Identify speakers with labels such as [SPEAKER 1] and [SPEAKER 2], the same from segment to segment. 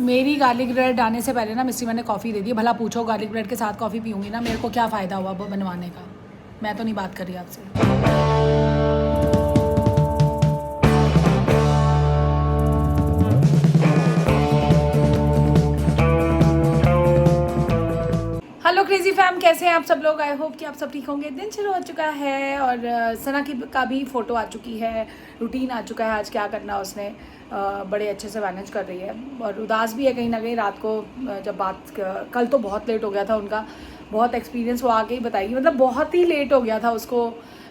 [SPEAKER 1] मेरी garlic bread आने से पहले ना मिस्सी मैंने कॉफ़ी दे दी। भला पूछो गार्लिक ब्रेड के साथ कॉफ़ी पीऊँगी ना, मेरे को क्या फ़ायदा हुआ वो बनवाने का। मैं तो नहीं बात कर रही आपसे। हेलो क्रेजी फैम, कैसे हैं आप सब लोग। आई होप कि आप सब ठीक होंगे। दिन शुरू हो चुका है और सना की का भी फ़ोटो आ चुकी है, रूटीन आ चुका है आज क्या करना उसने। बड़े अच्छे से मैनेज कर रही है और उदास भी है कहीं ना कहीं। रात को जब बात कल तो बहुत लेट हो गया था उनका, बहुत एक्सपीरियंस वो आके ही बताएगी। मतलब बहुत ही लेट हो गया था उसको,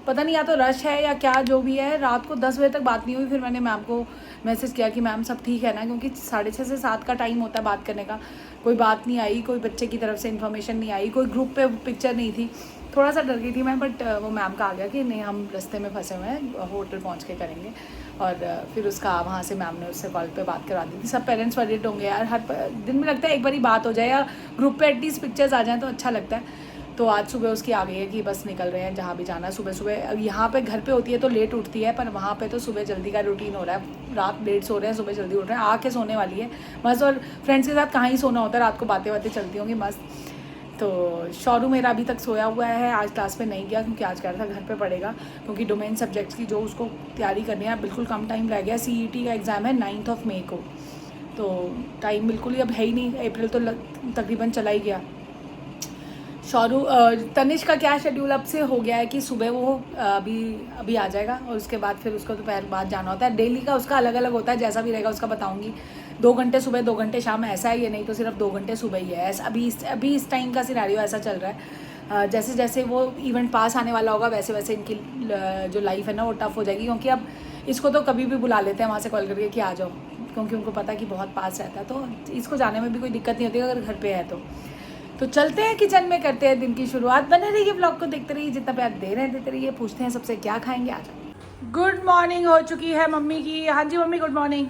[SPEAKER 1] पता नहीं या तो रश है या क्या जो भी है। रात को 10 बजे तक बात नहीं हुई। फिर मैंने मैम को मैसेज किया कि मैम सब ठीक है ना, क्योंकि 6:30 से 7 का टाइम होता है बात करने का। कोई बात नहीं आई, कोई बच्चे की तरफ से इन्फॉर्मेशन नहीं आई, कोई ग्रुप पे पिक्चर नहीं थी। थोड़ा सा डर गई थी मैं, बट वो मैम का आ गया कि नहीं हम रास्ते में फंसे हुए हैं, होटल पहुंच के करेंगे। और फिर उसका वहाँ से मैम ने उससे कॉल पे बात करवा दी थी। सब पेरेंट्स वरीड होंगे यार, हर दिन में लगता है एक बार ही बात हो जाए या ग्रुप पे एटलीस्ट पिक्चर्स आ जाएँ तो अच्छा लगता है। तो आज सुबह उसकी आ गई है कि बस निकल रहे हैं जहाँ भी जाना है। सुबह सुबह यहाँ पे घर पे होती है तो लेट उठती है, पर वहाँ पे तो सुबह जल्दी का रूटीन हो रहा है। रात लेट सो रहे हैं, सुबह जल्दी उठ रहे हैं, आके सोने वाली है बस। और फ्रेंड्स के साथ कहाँ ही सोना होता है, रात को बातें बातें चलती होंगी मस्त। तो शौरू मेरा अभी तक सोया हुआ है, आज क्लास पे नहीं गया क्योंकि आज कह रहा था घर पे पढ़ेगा, क्योंकि डोमेन सब्जेक्ट्स की जो उसको तैयारी करनी है बिल्कुल कम टाइम रह गया। CET का एग्ज़ाम है 9 मई को, तो टाइम बिल्कुल ही अब है ही नहीं। अप्रैल तो तकरीबन चला ही गया। शौरू तनिष्क का क्या शेड्यूल अब से हो गया है कि सुबह वो अभी आ जाएगा और उसके बाद फिर उसको दोपहर बाद जाना होता है। डेली का उसका अलग अलग होता है, जैसा भी रहेगा उसका बताऊंगी। 2 घंटे सुबह 2 घंटे शाम ऐसा है, ये नहीं तो सिर्फ 2 घंटे सुबह ही है। ऐसा अभी इस टाइम का सिनेरियो ऐसा चल रहा है। जैसे जैसे वो इवेंट पास आने वाला होगा वैसे वैसे इनकी जो लाइफ है ना वो टफ हो जाएगी, क्योंकि अब इसको तो कभी भी बुला लेते हैं वहाँ से कॉल करके कि आ जाओ, क्योंकि उनको पता है कि बहुत पास रहता है। तो इसको जाने में भी कोई दिक्कत नहीं होती अगर घर पे है तो चलते हैं किचन में, करते हैं दिन की शुरुआत। बने रहिए, ब्लॉग को देखते रहिए, जितना प्यार दे रहे हैं देते रहिए। पूछते हैं सबसे क्या खाएंगे आज। गुड मॉर्निंग हो चुकी है मम्मी की। हाँ जी मम्मी गुड मॉर्निंग।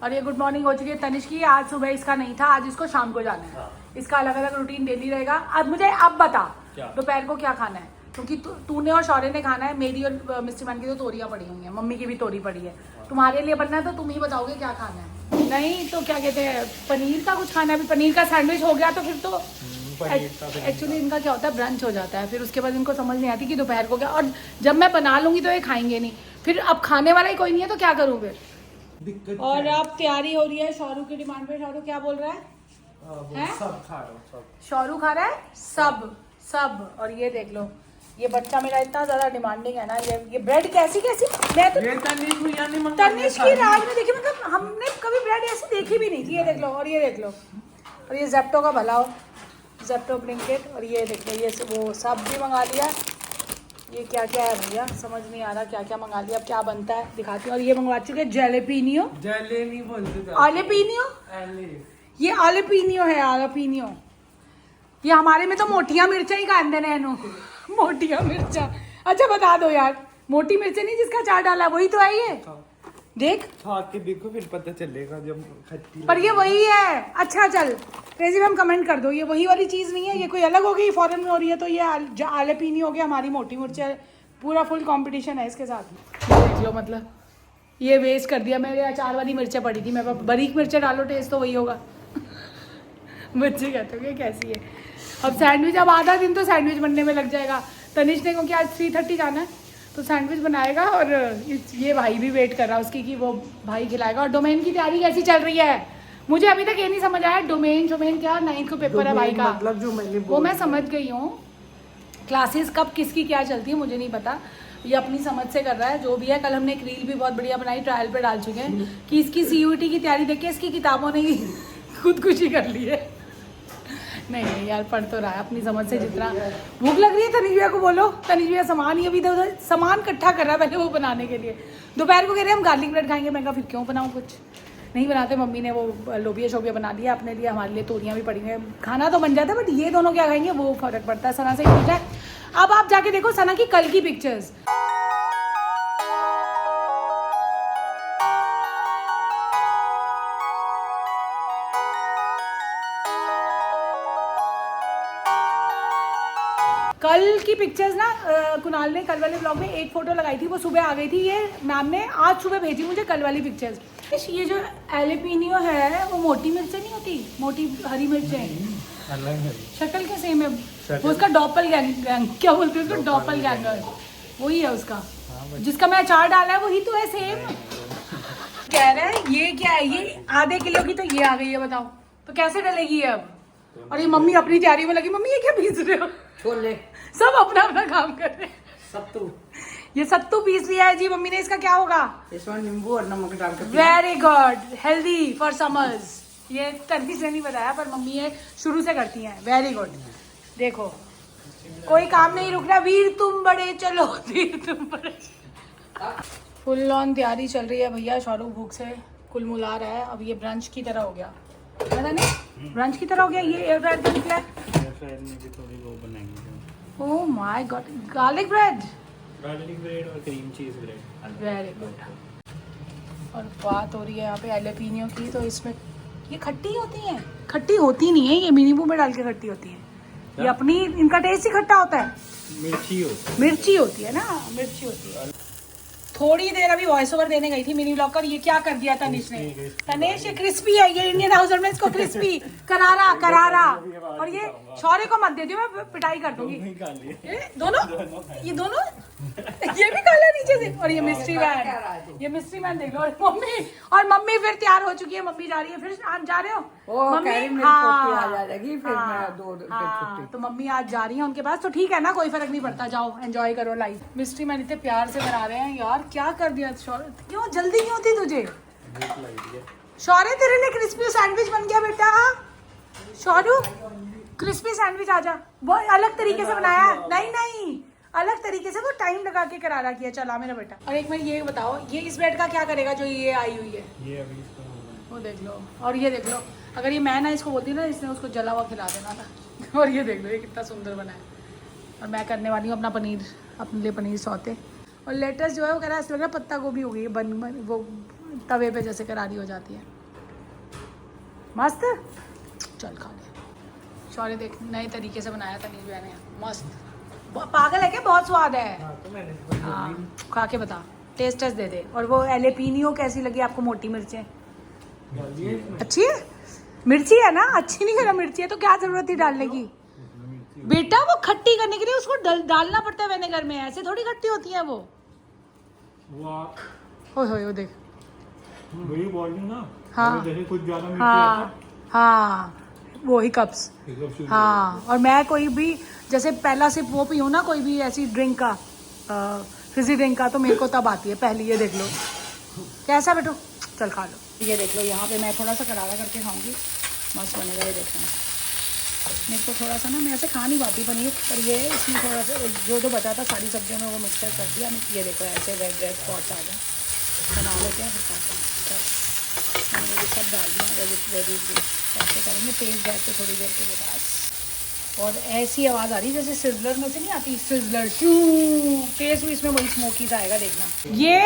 [SPEAKER 1] और ये गुड मॉर्निंग हो चुकी है तनिष्क की। आज सुबह इसका नहीं था, आज इसको शाम को जाना है। इसका अलग अलग रूटीन डेली रहेगा। अब मुझे अब बता दोपहर को क्या खाना है, क्योंकि तूने और शौर्य ने खाना है। मेरी और मिस्टी मैन की तो तोरियां पड़ी हुई हैं, मम्मी की भी तोरी पड़ी है। तुम्हारे लिए बनना है तो तुम ही बताओगे क्या खाना है। नहीं तो क्या कहते हैं, पनीर का कुछ खाना है। अभी पनीर का सैंडविच हो गया तो फिर तो एक्चुअली इनका क्या होता है, ब्रंच हो जाता है। फिर उसके बाद इनको समझ नहीं आती कि दोपहर को क्या। और जब मैं बना लूंगी तो ये खाएंगे नहीं, फिर अब खाने वाला ही कोई नहीं है तो क्या करूँ फिर। और अब तैयारी हो रही है शौरू की डिमांड पे। शौरू क्या बोल रहा है?
[SPEAKER 2] सब खा रहा हूँ सब।
[SPEAKER 1] शौरू खा रहा है सब सब। और ये देख लो, ये बच्चा मेरा इतना ज्यादा डिमांडिंग है ना। ये ब्रेड कैसी कैसी मैं तो तनिष्क की राज में देखी, मतलब हमने कभी ब्रेड ऐसी देखी भी नहीं थी। ये देख लो और ये देख लो, और ये जेप्टो का भला हो, जेप्टो ब्लिंकिट। और ये देख लो, ये वो सब भी मंगा लिया। ये क्या क्या है भैया समझ नहीं आ रहा क्या क्या मंगा लिया। अब क्या बनता है दिखाती हूँ। और ये मंगवा चुके जैलेपिनियो,
[SPEAKER 2] जलेबी बोलते
[SPEAKER 1] आलेपिनियो। ये आलेपिनियो है, आलेपिनियो। ये हमारे में तो मोटियां मिर्चा ही खाते हैं नैनो, मोटियां मिर्चा। अच्छा बता दो यार, मोटी मिर्चा नहीं जिसका अचार डाला वही तो है ये। देख
[SPEAKER 2] खा के देखो फिर पता चलेगा जब खट्टी।
[SPEAKER 1] पर ये वही है। अच्छा चल क्रेजी मैम कमेंट कर दो, ये वही वाली चीज़ नहीं है, ये कोई अलग हो गई फॉरेन में हो रही है। तो ये आलेपीनी हो गया, हमारी मोटी मिर्च है। पूरा फुल कंपटीशन है इसके साथ। देख लो, मतलब ये वेस्ट कर दिया। मेरे अचार वाली मिर्चें पड़ी थी, मैं बारीक मिर्चें डालो टेस्ट तो वही होगा। बच्चे कहते हो कैसी है। अब सैंडविच, अब आधा दिन तो सैंडविच बनने में लग जाएगा। तनिष्क ने क्योंकि आज 3:30 जाना है तो सैंडविच बनाएगा। और ये भाई भी वेट कर रहा है उसकी कि वो भाई खिलाएगा। और डोमेन की तैयारी कैसी चल रही है, मुझे अभी तक ये नहीं समझ आया। डोमेन क्या 9 को पेपर है भाई का,
[SPEAKER 2] मतलब जो मैंने
[SPEAKER 1] वो मैं समझ गई हूँ। क्लासेस कब किसकी क्या चलती है मुझे नहीं पता, ये अपनी समझ से कर रहा है जो भी है। कल हमने एक रील भी बहुत बढ़िया बनाई, ट्रायल पे डाल चुके हैं कि इसकी CUET की तैयारी देख के इसकी किताबों ने ही खुदकुशी कर ली है। नहीं यार पढ़ तो रहा है अपनी समझ से जितना। भूख लग रही है तनिष्क भैया को बोलो। तनिष्क भैया सामान ही अभी उधर सामान इकट्ठा कर रहा है पहले वो बनाने के लिए। दोपहर को कह रहे हैं हम गार्लिक ब्रेड खाएंगे। मैं कहा फिर क्यों बनाऊँ, कुछ नहीं बनाते। मम्मी ने वो लोबिया शोबिया बना दिया अपने लिए, हमारे लिए तोरियां भी पड़ी हैं। खाना तो बन जाता है बट ये दोनों क्या खाएंगे वो फर्क पड़ता है। सना से ही पूछा है। अब आप जाके देखो सना की कल की पिक्चर्स। कल की पिक्चर्स ना कुणाल ने कल वाले ब्लॉग में एक फ़ोटो लगाई थी, वो सुबह आ गई थी। ये मैम ने आज सुबह भेजी मुझे कल वाली पिक्चर्स। ये जो एलिपिनियो है, वो मोटी मिर्चें नहीं होती, मोटी हरी मिर्चें,
[SPEAKER 2] अलग है।
[SPEAKER 1] शक्ल के सेम है।
[SPEAKER 2] शक्ल-
[SPEAKER 1] वो उसका डॉपल गैंग क्या बोलते हैं उसको, डॉपल गैंगर वही है उसका, जिसका मैं अचार डाला है वही तो है सेम। कह रहा है ये क्या है, ये आधे किलो की तो ये आ गई है, बताओ तो कैसे डलेगी ये अब। और ये मम्मी अपनी तैयारी में लगी, मम्मी ये क्या पीस रहे हो,
[SPEAKER 3] छोले
[SPEAKER 1] सब अपना अपना काम कर रहे हैं।
[SPEAKER 3] सत्तू,
[SPEAKER 1] ये सत्तू पीस लिया है जी मम्मी ने, इसका क्या होगा।
[SPEAKER 3] इसमें नींबू और नमक डाल के पीना।
[SPEAKER 1] Very good, healthy for summers. ये तनवीर ने नहीं बताया पर मम्मी ये शुरू से करती हैं। Very good. देखो कोई काम नहीं रुक रहा, वीर तुम बड़े चलो, वीर तुम बड़े। फुल ऑन तैयारी चल रही है भैया, शाहरुख भूख से कुलमुला रहा है। अब ये ब्रंच की तरह हो गया, पता नहीं ब्रंच की तरह हो गया। ये एयर फ्रायर निकला है।
[SPEAKER 4] में भी थोड़ी वो बनाएंगे,
[SPEAKER 1] oh my God, garlic bread,
[SPEAKER 4] garlic bread और cream cheese bread.
[SPEAKER 1] Very good. और बात हो रही है यहाँ पे एलेपिनियो की, तो इसमें ये खट्टी होती हैं, खट्टी होती नहीं है ये, नींबू में डाल के खट्टी होती है ये, अपनी इनका टेस्ट ही खट्टा होता है।
[SPEAKER 4] मिर्ची होती
[SPEAKER 1] मिर्ची होती है ना, मिर्ची होती है। थोड़ी देर अभी वॉइस ओवर देने गई थी मिनी ब्लॉग कर, ये क्या कर दिया तनिष ने। तनिष ये क्रिस्पी है, ये इंडियन हाउस में इसको क्रिस्पी करारा करारा। और ये शौर्य को मत दे दियो, मैं पिटाई कर दूंगी। ये दोनों ये दोनों ये भी काला नीचे से। और ये मिस्ट्री मैन, ये मिस्ट्री मैन देख लो। और मम्मी फिर तैयार हो चुकी है, मम्मी जा रही है फिर। आज जा रहे हो
[SPEAKER 3] वो कह रही मेरी पोती आ जाएगी, फिर मैं दो दिन फिर छुट्टी।
[SPEAKER 1] तो मम्मी आज जा रही है उनके पास, तो ठीक है ना, कोई फर्क नहीं पड़ता, जाओ एंजॉय करो लाइफ। मिस्ट्री मैन इतने प्यार से बना रहे हैं यार, क्या कर दिया शौर्य, क्यों जल्दी क्यों थी तुझे। शौर्य तेरे लिए क्रिस्पी सैंडविच बन गया बेटा। शौर्य क्रिस्पी सैंडविच आजा, वो अलग तरीके से बनाया है। नहीं नहीं, अलग तरीके से, वो टाइम लगा के करारा किया। चला मेरा बेटा। और एक मिनट ये बताओ, ये इस ब्रेड का क्या करेगा जो ये आई हुई है,
[SPEAKER 4] ये अभी इसको
[SPEAKER 1] वो देख लो। और ये देख लो, अगर ये मैं ना इसको बोलती ना, इसने उसको जला हुआ खिला देना था। और ये देख लो, ये कितना सुंदर बना है। और मैं करने वाली हूँ अपना पनीर, अपने लिए पनीर सौते। और लेटेस्ट जो है वो कह रहा है ऐसा लग रहा है पत्ता गोभी हो गई है, बन वो तवे पे जैसे करारी हो जाती है, मस्त। चल खा ले। शौर्य देख नए तरीके से बनाया तनीर भैया ने, मस्त। पागल है क्या, बहुत स्वाद है। हाँ खा के बता, टेस्ट दे दे। और वो एलेपिनियो कैसी लगी आपको, मोटी मिर्चें अच्छी है, मिर्ची है ना, अच्छी नहीं करा मिर्ची है तो क्या जरूरत थी डालने की बेटा। वो खट्टी करने के लिए उसको डालना पड़ता है विनेगर में, ऐसे थोड़ी खट्टी होती है वो। हो देख
[SPEAKER 4] वही बोल रही ना।
[SPEAKER 1] हाँ
[SPEAKER 4] जैसे कुछ ज्यादा मिर्ची
[SPEAKER 1] हाँ हाँ, वो हिकअप्स। हाँ, और मैं कोई भी जैसे पहला सिप वो पीऊँ ना, कोई भी ऐसी ड्रिंक का, फिजी ड्रिंक का, तो मेरे को तब आती है पहली। ये देख लो कैसा बेटू, चल खा लो। ये देख लो, यहाँ पे मैं थोड़ा सा करारा करके खाऊंगी, मस्त बनेगा। ये देखना, मेरे को थोड़ा सा ना, मैं ऐसे खा नहीं पाती पनीर, पर ये इसमें थोड़ा सा जो बचा था सारी सब्जियों में वो मिक्सचर कर दिया। ये देखो ऐसे रेड रेड स्पॉट्स आ गए, बना लेते हैं फिर खाते हैं। मैंने ये सब डाल दिया, वेजिटेबल ऐसे करेंगे, तेज़ गैस पे थोड़ी देर के बाद। और ऐसी आवाज़ आ रही है जैसे सिजलर में से नहीं आती, सिजलर शू, टेस्ट भी इसमें वही स्मोकी सा आएगा, देखना। ये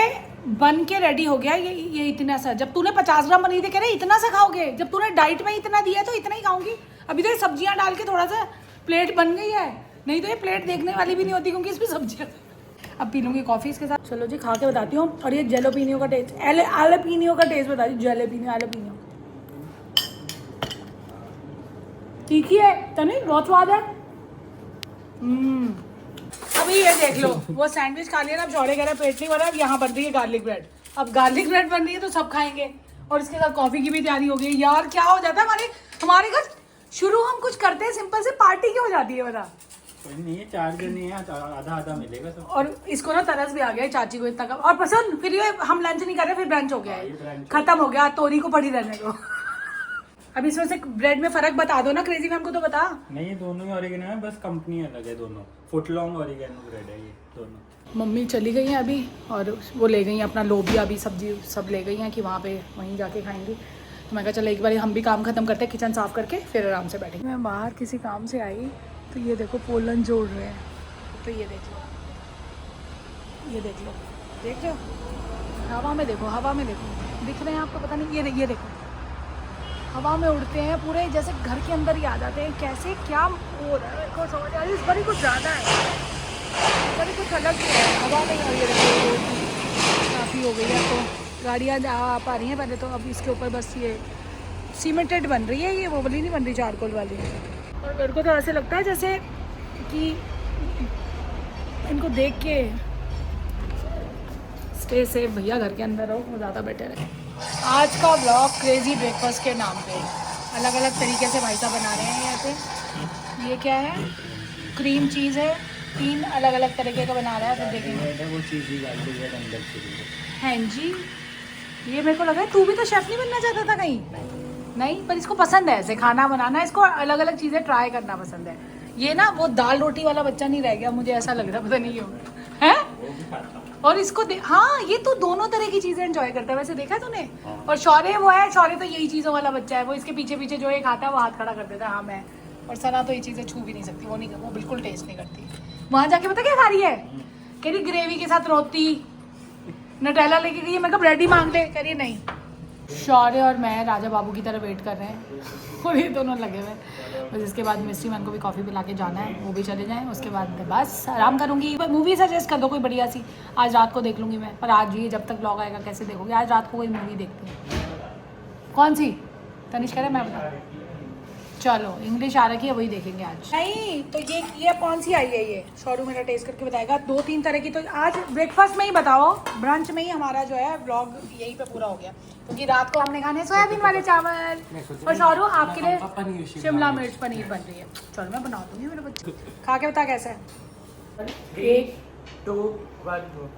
[SPEAKER 1] बन के रेडी हो गया। ये इतना सा, जब तूने 50 ग्राम पनीर दे कह रहे इतना सा खाओगे, जब तूने डाइट में इतना दिया है तो इतना ही खाऊंगी। अभी तो ये सब्जियां डाल के थोड़ा सा प्लेट बन गई है, नहीं तो ये प्लेट देखने वाली भी नहीं होती क्योंकि इसमें सब्जियां। अब पी लूँगी कॉफ़ी इसके साथ। चलो जी खा के बताती हूँ। और ये जेलोपिनियो का टेस्ट, एलेपिनियो का टेस्ट बता दी, जेलोपिनियो तीखी है तनी, बहुत स्वाद है। अभी ये देख लो, वो सैंडविच खा लिया ना, अब शौर्य कह रहा पेट नहीं भरा, अब यहाँ बन रही है गार्लिक ब्रेड। अब गार्लिक ब्रेड बन रही है तो सब खाएंगे, और इसके साथ कॉफी की भी तैयारी हो गई। यार क्या हो जाता है हमारे घर, शुरू हम कुछ करते हैं सिंपल से, पार्टी क्यों हो जाती है बता।
[SPEAKER 4] कोई नहीं है, 4 जने हैं, आधा आधा मिलेगा सब।
[SPEAKER 1] और इसको ना तरस भी आ गया चाची को इतना कम, और पसंद। फिर ये हम लंच नहीं कर रहे, फिर ब्रंच हो गया है, खत्म हो गया, तोरी को पड़ी रहने को। अब इसमें से ब्रेड में फर्क बता दो ना, क्रेजी मैम को तो बता।
[SPEAKER 4] नहीं ये दोनों ही ऑरिगेनो है, बस कंपनी अलग है दोनों। फुट लॉन्ग ऑरिगेनो ब्रेड है ये दोनों।
[SPEAKER 1] मम्मी चली गई हैं अभी, और वो ले गई हैं अपना लोबिया भी, सब्जी सब ले गई हैं कि वहाँ पे वहीं जाके खाएंगी। तो मैं कहा चलो एक बार हम भी काम खत्म करते हैं, किचन साफ करके फिर आराम से बैठेंगे। मैं बाहर किसी काम से आई तो ये देखो पोलन जोड़ रहे हैं, तो ये देख लो, ये देख लो, देख लो, हवा में देखो, हवा में देखो, दिख रहे हैं आपको, पता नहीं। ये देखो, हवा में उड़ते हैं पूरे, जैसे घर के अंदर ही आ जाते हैं। कैसे क्या हो रहा है को समझ आ रही है, इस बार कुछ ज़्यादा है, इस बार कुछ अलग है, हवा में। और ये देखो काफ़ी हो गई है, तो गाड़ियाँ आ पा रही हैं पहले तो, अब इसके ऊपर बस ये सीमेंटेड बन रही है, ये वो वाली नहीं बन रही चारकोल वाली। और मेरे को तो ऐसे लगता है जैसे कि इनको देख के स्टे सेफ भैया, घर के अंदर रहो वो ज़्यादा बेटर है। आज का व्लॉग क्रेजी ब्रेकफास्ट के नाम पे अलग अलग तरीके से भाई साहब बना रहे हैं यहाँ पे। ये क्या है, क्रीम चीज़ है, 3 अलग अलग तरीके का बना रहा है, तो देखेंगे।
[SPEAKER 4] वो चीज़ ही डाल दी है अंदर से।
[SPEAKER 1] हाँ जी, ये मेरे को लगा है तू भी तो शेफ़ नहीं बनना चाहता था कहीं। नहीं, पर इसको पसंद है ऐसे खाना बनाना, इसको अलग अलग चीज़ें ट्राई करना पसंद है। ये ना वो दाल रोटी वाला बच्चा नहीं रह गया, मुझे ऐसा लग रहा, पता नहीं क्यों है। और इसको हाँ, ये तो दोनों तरह की चीज़ें एंजॉय करता है, वैसे देखा है तूने। और शौर्य वो है, शौर्य तो यही चीज़ों वाला बच्चा है, वो इसके पीछे पीछे जो ये खाता है वो हाथ खड़ा कर देता है, हाँ मैं। और सना तो ये चीज़ें छू भी नहीं सकती, वो नहीं, वो बिल्कुल टेस्ट नहीं करती। वहाँ जाके पता क्या खा रही है, कह रही ग्रेवी के साथ रोटी नटेला लेके गई, मैं कहा ब्रेड ही मांग ले, कह रही नहीं। शौर्य और मैं राजा बाबू की तरह वेट कर रहे हैं और ये दोनों लगे हुए हैं। बस इसके बाद मिस्ट्री मैन को भी कॉफ़ी पिला के जाना है, वो भी चले जाएं, उसके बाद बस आराम करूँगी। मूवी सजेस्ट कर दो कोई बढ़िया सी, आज रात को देख लूँगी मैं। पर आज ये जब तक ब्लॉग आएगा कैसे देखोगे, आज रात को कोई मूवी देखते हैं। कौन सी? तनिष कह रहे मैं बता, चलो इंग्लिश आ रखी है वही देखेंगे आज। नहीं तो ये कौन सी आई है, ये शोरूम मेरा टेस्ट करके बताएगा। 2-3 तरह की, तो आज ब्रेकफास्ट में ही बताओ, ब्रंच में ही हमारा जो है व्लॉग यहीं पे पूरा हो गया, क्योंकि रात को हमने खाने सोयाबीन वाले चावल। और शौरू आपके लिए शिमला मिर्च पनीर बन रही है। चलो मैं बना दूंगी, मेरे बच्चे खा के बता कैसा है। 1
[SPEAKER 2] 2 1 2।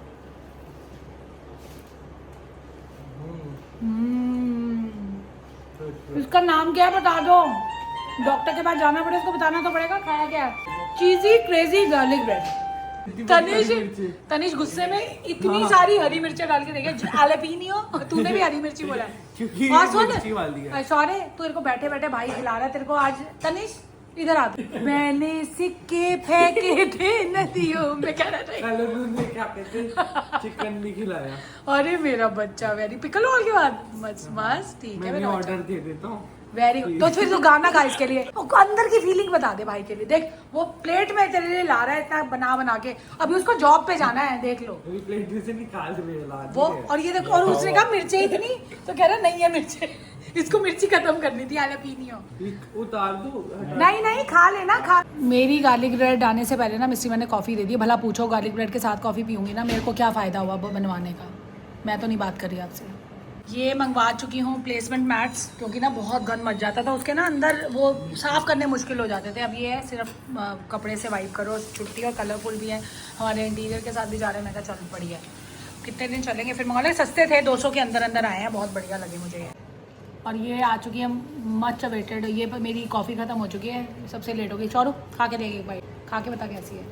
[SPEAKER 1] इसका नाम क्या है बता दो, डॉक्टर के पास जाना पड़े, उसको बताना तो पड़ेगा खाया क्या है। चीजी क्रेजी गार्लिक ब्रेड। तनिष गुस्से में इतनी सारी हरी मिर्चें डाल के देखे, जैलपीनियो, तूने भी हरी मिर्ची बोला
[SPEAKER 2] क्योंकि
[SPEAKER 1] और सुन
[SPEAKER 2] मिर्ची वाली है।
[SPEAKER 1] सॉरी, तू तेरे को बैठे बैठे भाई खिला रहा है तेरे को आज। तनिष इधर आ, मैंने सिक्के फेंके थे नदियों में, कह रहा था।
[SPEAKER 2] कल उन्होंने क्या कहते चिकन भी खिलाया।
[SPEAKER 1] अरे मेरा बच्चा वेरी पिकल रोल के बाद मस्त ठीक है,
[SPEAKER 2] मैंने ऑर्डर दे देता हूँ।
[SPEAKER 1] Very good. तो फिर तू गाना गा इसके लिए, उसको अंदर की फीलिंग बता दे भाई के लिए। देख वो प्लेट में तेरे लिए ला रहा है इतना बना के, अभी उसको जॉब पे जाना है, देख लो।
[SPEAKER 2] अभी प्लेट में से निकाल के ला दी
[SPEAKER 1] वो
[SPEAKER 2] है।
[SPEAKER 1] और ये देखो, और उसने कहा मिर्चें इतनी, तो कह रहा नहीं है मिर्चें, इसको मिर्ची खत्म करनी थी, जैलपीनियो।
[SPEAKER 2] उतार दो।
[SPEAKER 1] नहीं खा लेना, खा। मेरी गार्लिक ब्रेड आने से पहले ना मिस्ट्री मैंने कॉफ़ी दे दी। भला पूछो गार्लिक ब्रेड के साथ कॉफ़ी पीऊंगी ना, मेरे को क्या फ़ायदा हुआ बनवाने का। मैं तो नहीं बात कर रही आपसे। ये मंगवा चुकी हूँ प्लेसमेंट मैट्स, क्योंकि ना बहुत गंद मच जाता था उसके ना अंदर, वो साफ़ करने मुश्किल हो जाते थे। अब ये है सिर्फ कपड़े से वाइप करो, छुट्टी और कलरफुल भी है, हमारे इंटीरियर के साथ भी जा रहे हैं। मैं कहा चल बढ़िया, कितने दिन चलेंगे फिर मंगा ले, सस्ते थे 200 के अंदर आए हैं, बहुत बढ़िया लगे मुझे ये। और ये आ चुकी है मच अवेटेड, ये मेरी कॉफ़ी ख़त्म हो चुकी है, सबसे लेट हो गई। चौरू खा के देगी एक बाइट, खा के बता कैसी है।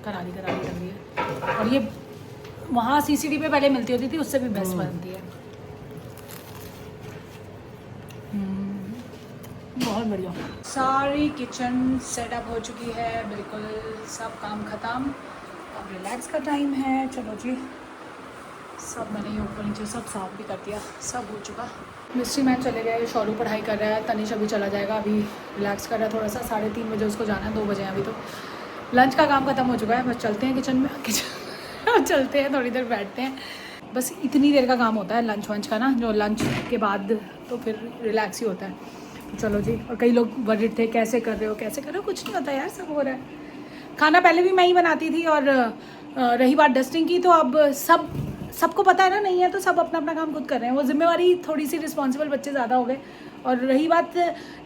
[SPEAKER 1] करारी लग रही है। और ये वहाँ CCD पे पहले मिलती होती थी, उससे भी बेस्ट बनती है। बहुत बढ़िया। सारी किचन सेटअप हो चुकी है, बिल्कुल सब काम ख़त्म, अब रिलैक्स का टाइम है। चलो जी, सब मैंने ये ऊपर नीचे सब साफ भी कर दिया, सब हो चुका। मिस्ट्री मैन चले गए, शौरू पढ़ाई कर रहा है, तनिष अभी चला जाएगा, अभी रिलैक्स कर रहा है थोड़ा सा। 3:30 बजे उसको जाना है, 2 बजे अभी। तो लंच का काम ख़त्म हो चुका है, बस चलते हैं किचन चलते हैं, थोड़ी देर बैठते हैं। बस इतनी देर का काम होता है लंच वंच का ना, जो लंच के बाद तो फिर रिलैक्स ही होता है। चलो जी। और कई लोग वरिड थे, कैसे कर रहे हो, कुछ नहीं होता यार, सब हो रहा है। खाना पहले भी मैं ही बनाती थी, और रही बात डस्टिंग की, तो अब सबको पता है ना, नहीं है तो सब अपना अपना काम खुद कर रहे हैं। वो जिम्मेवारी थोड़ी सी रिस्पॉन्सिबल बच्चे ज़्यादा हो गए। और रही बात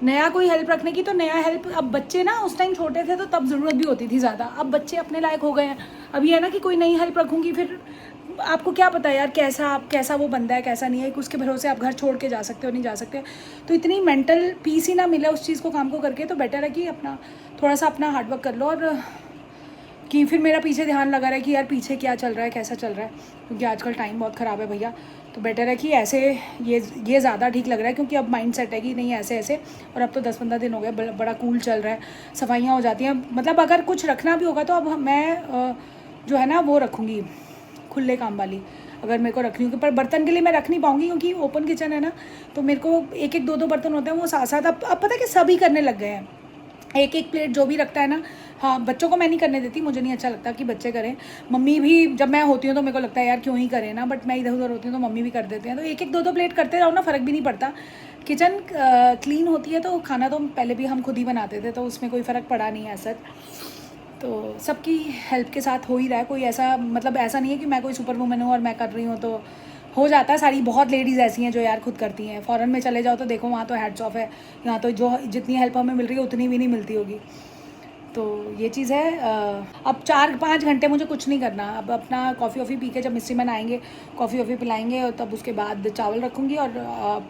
[SPEAKER 1] नया कोई हेल्प रखने की, तो नया हेल्प, अब बच्चे ना उस टाइम छोटे थे तो तब ज़रूरत भी होती थी ज़्यादा, अब बच्चे अपने लायक हो गए हैं। अब ये है ना कि कोई नई हेल्प रखूँगी, फिर आपको क्या पता यार कैसा वो बंदा है, कैसा नहीं है, उसके भरोसे आप घर छोड़ के जा सकते हो, नहीं जा सकते। तो इतनी मेंटल पीस ही ना मिला उस चीज़ को, काम को करके, तो बेटर है कि अपना थोड़ा सा अपना हार्डवर्क कर लो, और कि फिर मेरा पीछे ध्यान लगा रहा है कि यार पीछे क्या चल रहा है, कैसा चल रहा है, क्योंकि आजकल टाइम बहुत ख़राब है भैया। तो बेटर है कि ऐसे ये ज़्यादा ठीक लग रहा है, क्योंकि अब माइंड सेट है कि नहीं ऐसे। और अब तो 10-15 दिन हो गए, बड़ा कूल चल रहा है, सफाइयाँ हो जाती हैं। मतलब अगर कुछ रखना भी होगा तो अब मैं जो है ना वो रखूँगी खुले काम वाली, अगर मेरे को रखनी होगी। पर बर्तन के लिए मैं रख नहीं पाऊँगी, क्योंकि ओपन किचन है ना, तो मेरे को 1-1 2-2 बर्तन होते हैं, वो साथ साथ अब पता है कि सभी करने लग गए हैं। 1-1 प्लेट जो भी रखता है ना, हाँ, बच्चों को मैं नहीं करने देती, मुझे नहीं अच्छा लगता कि बच्चे करें। मम्मी भी जब मैं होती हूँ तो मेरे को लगता है यार क्यों ही करें ना, बट मैं इधर उधर होती हूँ तो मम्मी भी कर देते हैं, तो एक एक दो दो प्लेट करते रहो ना, फ़र्क भी नहीं पड़ता। किचन क्लीन होती है तो खाना तो पहले भी हम खुद ही बनाते थे, तो उसमें कोई फ़र्क पड़ा नहीं है ऐसा। तो सबकी हेल्प के साथ हो ही रहा है, कोई ऐसा मतलब ऐसा नहीं है कि मैं कोई सुपर वुमन हूँ और मैं कर रही हूँ तो हो जाता है। सारी बहुत लेडीज़ ऐसी हैं जो यार खुद करती हैं। फॉरेन में चले जाओ तो देखो वहाँ तो हैट्स ऑफ है, यहाँ तो जो जितनी हेल्प हमें मिल रही है उतनी भी नहीं मिलती होगी। तो ये चीज़ है। अब 4-5 घंटे मुझे कुछ नहीं करना, अब अपना कॉफ़ी वॉफ़ी पी के जब मिस्त्री मैन आएंगे कॉफ़ी वॉफ़ी पिलाएंगे, और तब उसके बाद चावल रखूँगी और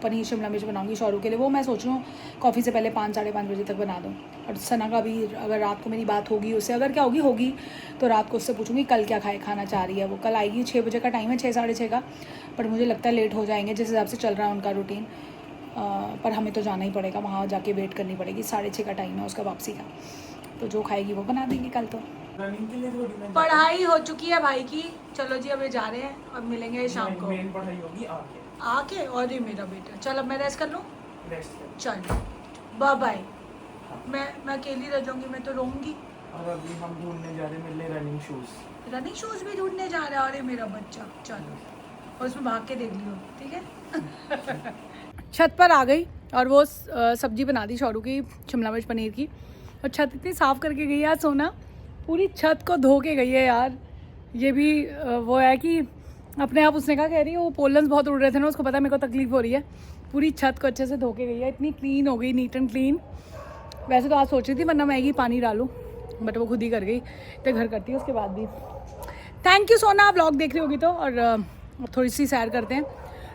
[SPEAKER 1] पनीर शिमला मिर्च बनाऊँगी शौरू के लिए। वो मैं सोच रही हूँ कॉफ़ी से पहले 5-5:30 बजे तक बना दूँ। और सना का भी अगर रात को मेरी बात होगी उससे, अगर क्या होगी तो रात को उससे पूछूँगी कल क्या खाना चाह रही है वो। कल आएगी 6 बजे का टाइम है, 6-6:30 का, बट मुझे लगता है लेट हो जाएंगे जिस हिसाब से चल रहा है उनका रूटीन। पर हमें तो जाना ही पड़ेगा, वहाँ जाके वेट करनी पड़ेगी। 6:30 का टाइम है उसका वापसी का, तो जो खाएगी वो बना देंगे कल। तो
[SPEAKER 2] रनिंग के लिए थोड़ी मैं
[SPEAKER 1] पढ़ाई हो चुकी है भाई की, चलो जी अब ये जा रहे हैं और मिलेंगे शाम को
[SPEAKER 2] मेन पढ़ाई होगी आके
[SPEAKER 1] आके। और ये मेरा बेटा, चल अब मैं रेस्ट कर लूँ,
[SPEAKER 2] रेस्ट कर।
[SPEAKER 1] चल बाय बाय। मैं अकेली रह जाऊँगी, मैं तो रोऊंगी।
[SPEAKER 2] और अभी हम ढूंढने जा रहे हैं मेरे लिए रनिंग शूज।
[SPEAKER 1] रनिंग शूज़ भी ढूंढने जा रहा है, अरे मेरा बच्चा। चलो और उसमें भाग के देख लियो, ठीक है। छत पर आ गई और वो सब्जी बना दी शौरू की, शिमला मिर्च पनीर की। और छत इतनी साफ़ करके गई यार सोना, पूरी छत को धो के गई है यार। ये भी वो है कि अपने आप उसने कहा, कह रही है वो पोलन्स बहुत उड़ रहे थे ना, उसको पता है मेरे को तकलीफ़ हो रही है। पूरी छत को अच्छे से धो के गई है, इतनी क्लीन हो गई, नीट एंड क्लीन। वैसे तो आज सोच रही थी वरना मैं ही पानी डालूँ, बट वो खुद ही कर गई, तो घर करती है उसके बाद भी। थैंक यू सोना, व्लॉग देख रही होगी तो। और थोड़ी सी सैर करते हैं।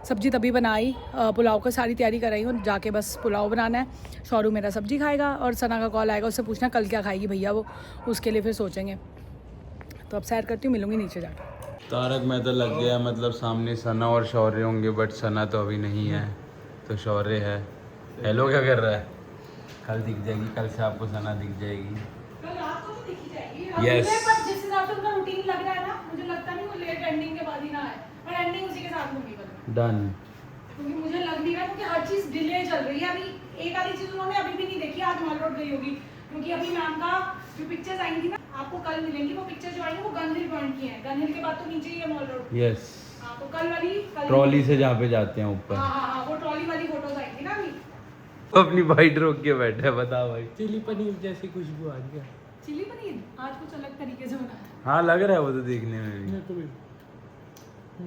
[SPEAKER 1] सब्जी तभी बनाई, पुलाव का सारी तैयारी कराई हूँ, जाके बस पुलाव बनाना है। शौरू मेरा सब्जी खाएगा और सना का कॉल आएगा, उससे पूछना कल क्या खाएगी भैया, वो उसके लिए फिर सोचेंगे। तो अब सैर करती हूँ, मिलूंगी नीचे जाकर।
[SPEAKER 5] तारक में तो लग गया, मतलब सामने सना और शौर्य होंगे, बट सना तो अभी नहीं है, तो शौर्य है। हेलो क्या कर रहा है? कल दिख जाएगी, कल से आपको सना दिख जाएगी।
[SPEAKER 1] कल रात को तो दिखी जाएगी।
[SPEAKER 5] Yes.
[SPEAKER 1] पर जिस हिसाब से उनका रूटीन लग रहा है ना, मुझे लगता नहीं वो लेट एंडिंग के बाद ही ना आए, और एंडिंग उसी के साथ होगी बस।
[SPEAKER 5] डन।
[SPEAKER 1] क्योंकि मुझे लग नहीं रहा, क्योंकि हर चीज़ डिले चल रही है। अभी एक आधी चीज़ उन्होंने अभी भी नहीं देखी, आज मॉल रोड गई होगी, क्योंकि अभी मैम का जो पिक्चर्स आई थी ना, आपको कल मिलेंगी। वो पिक्चर जो आई है वो गन हिल पॉइंट की है, गन हिल के बाद तो नीचे ही है मॉल रोड।
[SPEAKER 5] यस।
[SPEAKER 1] हाँ, तो कल वाली
[SPEAKER 5] ट्रॉली से जहाँ पे जाते हैं ऊपर।
[SPEAKER 1] हाँ, वो ट्रॉली वाली फोटोज आई थी ना अभी।
[SPEAKER 5] अपनी बाइट रोक के बैठे, बता भाई।
[SPEAKER 2] चिली पनीर जैसी खुशबू आ रही है।
[SPEAKER 1] चिली पनीर आज कुछ अलग तरीके से बनाया है।
[SPEAKER 5] हाँ लग रहा है वो तो देखने में भी।
[SPEAKER 2] मेरे को भी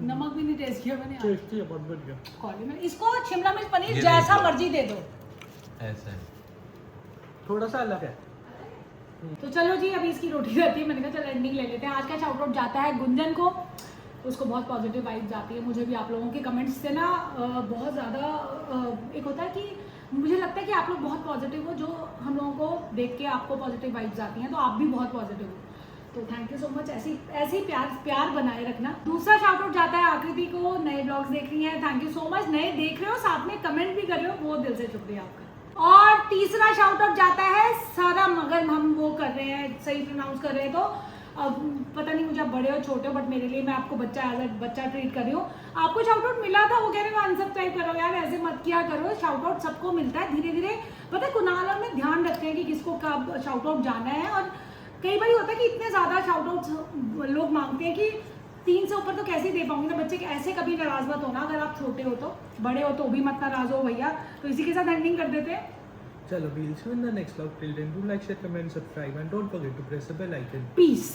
[SPEAKER 1] नमक भी नहीं टेस्ट किया मैंने आज।
[SPEAKER 2] टेस्टी है, बहुत बढ़िया।
[SPEAKER 1] कॉली में इसको शिमला मिर्च पनीर
[SPEAKER 5] ये
[SPEAKER 1] जैसा
[SPEAKER 5] देख लो।
[SPEAKER 1] मर्जी दे दो।
[SPEAKER 5] ऐसा है।
[SPEAKER 2] थोड़ा सा अलग है।
[SPEAKER 1] तो चलो जी, अभी इसकी रोटी रहती है, मैंने कहा चलो एंडिंग ले लेते हैं। आज का शाउट आउट जाता है गुंजन को, उसको बहुत पॉजिटिव वाइब जाती है। मुझे भी आप लोगों के कमेंट्स से ना बहुत ज़्यादा एक होता है कि मुझे लगता है कि आप लोग बहुत पॉजिटिव हो, जो हम लोगों को देख के आपको पॉजिटिव वाइब्स आती हैं, तो आप भी बहुत पॉजिटिव हो। तो थैंक यू सो मच, ऐसे ही प्यार बनाए रखना। दूसरा शाउट आउट जाता है आकृति को, नए ब्लॉग्स देख रही हैं, थैंक यू सो मच। नए देख रहे हो, साथ में कमेंट भी कर रहे हो, बहुत दिल से शुक्रिया आपका। और तीसरा शाउट आउट जाता है सरम, अगर हम वो कर रहे हैं, सही प्रोनाउंस कर रहे हैं तो। अब पता नहीं मुझे आप बड़े हो छोटे हो, बट मेरे लिए मैं आपको बच्चा एज अ बच्चा ट्रीट कर रही हूँ। आपको शाउट आउट मिला था, वो कह रहे हो अनसब्सक्राइब करो यार, ऐसे मत किया करो। शाउट आउट सबको मिलता है धीरे धीरे। पता है कुणाल और मैं ध्यान रखते हैं कि किसको कब शाउट आउट जाना है। और कई बार होता है कि इतने ज़्यादा शाउट आउट लोग मांगते हैं कि 3 से ऊपर तो कैसे ही दे पाऊंगी ना। बच्चे ऐसे कभी नाराज मत होना, अगर आप छोटे हो तो, बड़े हो तो भी मत नाराज हो भैया। तो इसी के साथ एंडिंग कर देते हैं।
[SPEAKER 2] चलो, we'll see you in the next vlog. Till then, do like, share, comment, subscribe, and don't forget to press the bell icon.
[SPEAKER 1] Peace.